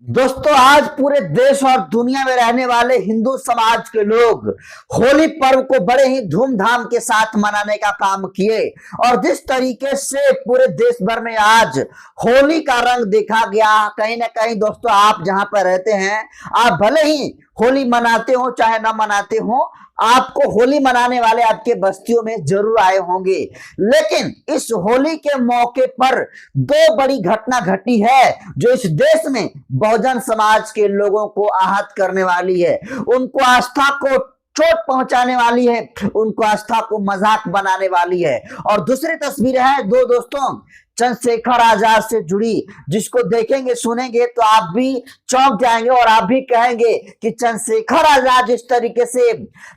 दोस्तों, आज पूरे देश और दुनिया में रहने वाले हिंदू समाज के लोग होली पर्व को बड़े ही धूमधाम के साथ मनाने का काम किए। और जिस तरीके से पूरे देश भर में आज होली का रंग देखा गया, कहीं ना कहीं दोस्तों आप जहां पर रहते हैं, आप भले ही होली मनाते हो चाहे ना मनाते हो, आपको होली मनाने वाले आपके बस्तियों में जरूर आए होंगे। लेकिन इस होली के मौके पर दो बड़ी घटना घटी है जो इस देश में बहुजन समाज के लोगों को आहत करने वाली है, उनको आस्था को चोट पहुंचाने वाली है, उनको आस्था को मजाक बनाने वाली है। और दूसरी तस्वीर है दो दोस्तों चंद्रशेखर आजाद से जुड़ी, जिसको देखेंगे सुनेंगे तो आप भी चौंक जाएंगे और आप भी कहेंगे कि चंद्रशेखर आजाद जिस तरीके से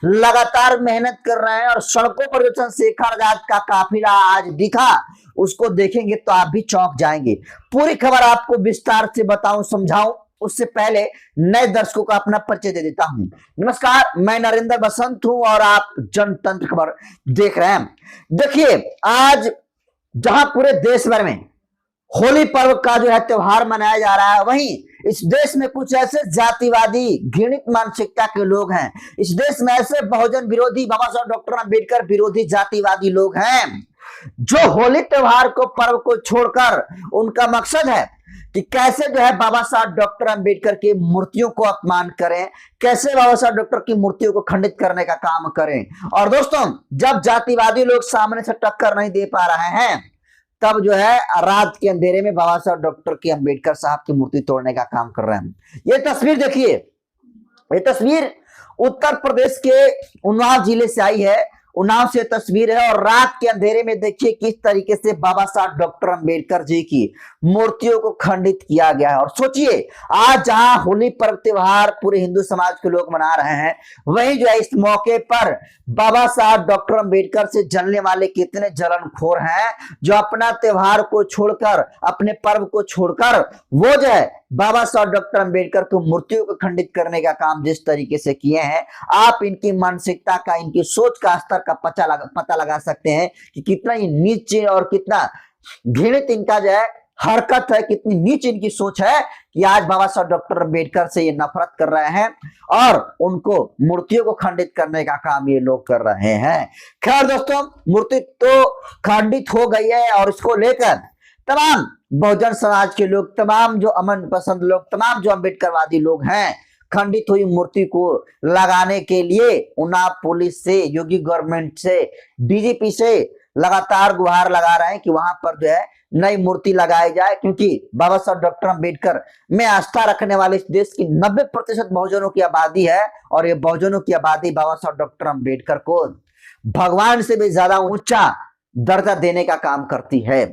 लगातार मेहनत कर रहे हैं और सड़कों पर जो चंद्रशेखर आजाद का काफिला आज दिखा, उसको देखेंगे तो आप भी चौंक जाएंगे। पूरी खबर आपको विस्तार से बताऊं, समझाऊं, उससे पहले नए दर्शकों को अपना परिचय दे देता हूं। नमस्कार, मैं नरेंद्र बसंत हूं और आप जनतंत्र खबर देख रहे हैं। देखिए, आज जहां पूरे देश भर में होली पर्व का जो है त्योहार मनाया जा रहा है, वहीं इस देश में कुछ ऐसे जातिवादी घृणित मानसिकता के लोग हैं, इस देश में ऐसे बहुजन विरोधी, बाबा साहब डॉक्टर अंबेडकर विरोधी जातिवादी लोग हैं जो होली त्योहार को, पर्व को छोड़कर उनका मकसद है कि कैसे जो है बाबा साहब डॉक्टर अंबेडकर की मूर्तियों को अपमान करें, कैसे बाबा साहब डॉक्टर की मूर्तियों को खंडित करने का काम करें। और दोस्तों, जब जातिवादी लोग सामने से टक्कर नहीं दे पा रहे हैं, तब जो है रात के अंधेरे में बाबा साहब डॉक्टर की अंबेडकर साहब की मूर्ति तोड़ने का काम कर रहे हैं। ये तस्वीर देखिए, ये तस्वीर उत्तर प्रदेश के उन्नाव जिले से आई है, उन्नाव से तस्वीर है। और रात के अंधेरे में देखिए किस तरीके से बाबा साहब डॉक्टर अंबेडकर जी की मूर्तियों को खंडित किया गया है। और सोचिए, आज जहां होली पर्व त्योहार पूरे हिंदू समाज के लोग मना रहे हैं, वहीं जो है इस मौके पर बाबा साहब डॉक्टर अंबेडकर से जलने वाले कितने जलनखोर हैं जो अपना त्योहार को छोड़कर, अपने पर्व को छोड़कर वो जो है बाबा साहब डॉक्टर अंबेडकर को मूर्तियों को खंडित करने का काम जिस तरीके से किए हैं, आप इनकी मानसिकता का, इनकी सोच का स्तर का पता लगा सकते हैं कि कितना ही नीचे और कितना घृणित इनका जो है हरकत है, कितनी नीच इनकी सोच है कि आज बाबा साहब डॉक्टर अंबेडकर से ये नफरत कर रहे हैं और उनको मूर्तियों को खंडित करने का काम ये लोग कर रहे हैं। खैर दोस्तों, मूर्ति तो खंडित हो गई है और इसको लेकर तमाम बहुजन समाज के लोग, तमाम जो अमन पसंद लोग, तमाम जो अंबेडकरवादी लोग हैं, खंडित हुई मूर्ति को लगाने के लिए उन्नाव पुलिस से, योगी गवर्नमेंट से, डीजीपी से लगातार गुहार लगा रहे हैं कि वहां पर जो है नई मूर्ति लगाई जाए, क्योंकि बाबा साहब डॉक्टर अंबेडकर में आस्था रखने वाले इस देश की 90% बहुजनों की आबादी है और ये बहुजनों की आबादी बाबा साहब डॉक्टर अंबेडकर को भगवान से भी ज्यादा ऊंचा दर्जा देने का काम करती है।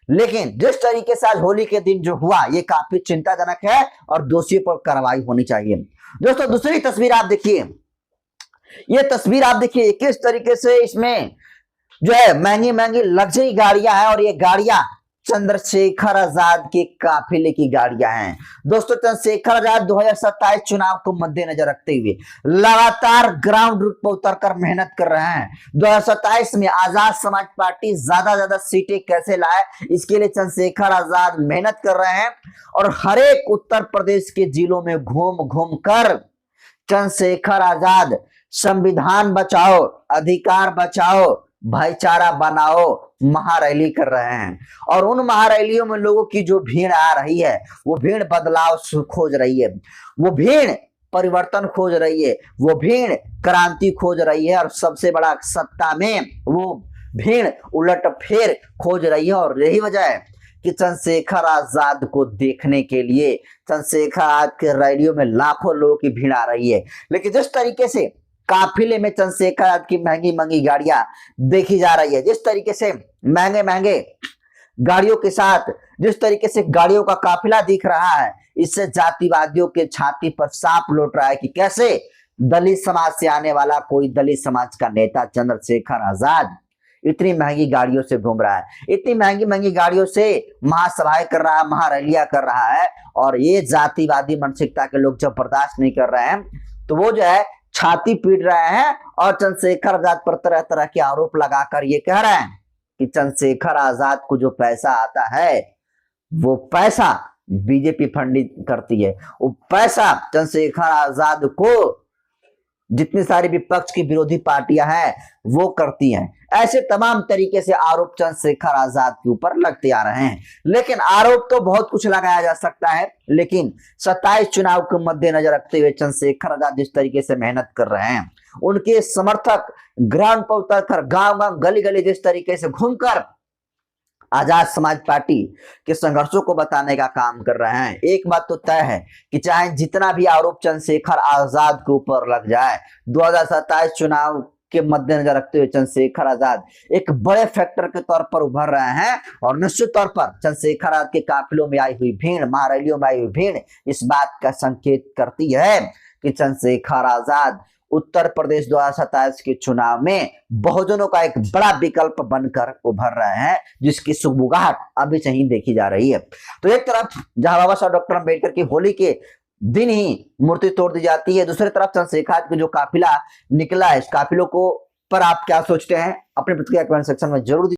लेकिन जिस तरीके से आज होली के दिन जो हुआ, ये काफी चिंताजनक है और दोषियों पर कार्रवाई होनी चाहिए। दोस्तों, दूसरी तस्वीर आप देखिए, ये तस्वीर आप देखिए किस तरीके से इसमें जो है महंगी महंगी लग्जरी गाड़ियां हैं और ये गाड़ियां चंद्रशेखर आजाद के काफिले की गाड़ियां हैं। दोस्तों, चंद्रशेखर आजाद 2027 चुनाव को मद्देनजर रखते हुए लगातार ग्राउंड रूट पर उतरकर मेहनत कर रहे हैं। 2027 में आजाद समाज पार्टी ज्यादा सीटें कैसे लाए, इसके लिए चंद्रशेखर आजाद मेहनत कर रहे हैं और हर एक उत्तर प्रदेश के जिलों में घूम घूम कर चंद्रशेखर आजाद संविधान बचाओ, अधिकार बचाओ, भाईचारा बनाओ महारैली कर रहे हैं। और उन महारैलियों में लोगों की जो भीड़ आ रही है, वो भीड़ बदलाव खोज रही है, वो भीड़ परिवर्तन खोज रही है, वो भीड़ क्रांति खोज रही है और सबसे बड़ा सत्ता में वो भीड़ उलट फेर खोज रही है। और यही वजह है कि चंद्रशेखर आजाद को देखने के लिए चंद्रशेखर आजाद के रैलियों में लाखों लोगों की भीड़ आ रही है। लेकिन जिस तरीके से काफिले में चंद्रशेखर आजाद की महंगी महंगी गाड़ियां देखी जा रही है, जिस तरीके से महंगे महंगे गाड़ियों के साथ जिस तरीके से गाड़ियों का काफिला दिख रहा है, इससे जातिवादियों के छाती पर सांप लौट रहा है कि कैसे दलित समाज से आने वाला कोई दलित समाज का नेता चंद्रशेखर आजाद इतनी महंगी गाड़ियों से घूम रहा है, इतनी महंगी महंगी गाड़ियों से महासभाएं कर रहा है, महारैलियां कर रहा है। और ये जातिवादी मानसिकता के लोग जब बर्दाश्त नहीं कर रहे हैं, तो वो जो है छाती पीट रहे हैं और चंद्रशेखर आजाद पर तरह तरह के आरोप लगाकर ये कह रहे हैं कि चंद्रशेखर आजाद को जो पैसा आता है, वो पैसा बीजेपी फंडिंग करती है, वो पैसा चंद्रशेखर आजाद को जितनी सारी विपक्ष की विरोधी पार्टियां हैं वो करती हैं। ऐसे तमाम तरीके से आरोप चंद्रशेखर आजाद के ऊपर लगते आ रहे हैं। लेकिन आरोप तो बहुत कुछ लगाया जा सकता है, लेकिन 27 चुनाव को मद्देनजर रखते हुए चंद्रशेखर आजाद जिस तरीके से मेहनत कर रहे हैं, उनके समर्थक ग्राउंड पर उतरकर गांव गांव गली गली जिस तरीके से घूमकर आजाद समाज पार्टी के संघर्षों को बताने का काम कर रहे हैं, एक बात तो तय है कि चाहे जितना भी आरोप चंद्रशेखर आजाद के ऊपर लग जाए, 2027 चुनाव के मद्देनजर रखते हुए चंद्रशेखर आजाद एक बड़े फैक्टर के तौर पर उभर रहे हैं। और निश्चित तौर पर चंद्रशेखर आजाद के काफिलों में आई हुई भीड़, महारैलियों में आई हुई भीड़ इस बात का संकेत करती है कि चंद्रशेखर आजाद उत्तर प्रदेश 2027 के चुनाव में बहुजनों का एक बड़ा विकल्प बनकर उभर रहे हैं, जिसकी सुगबुगाहट अभी से ही देखी जा रही है। तो एक तरफ जहां बाबा साहब डॉक्टर अम्बेडकर की होली के दिन ही मूर्ति तोड़ दी जाती है, दूसरी तरफ चंद्रशेखर का जो काफिला निकला है, इस काफिलों को पर आप क्या सोचते हैं? अपने प्रतिक्रिया कमेंट सेक्शन में जरूर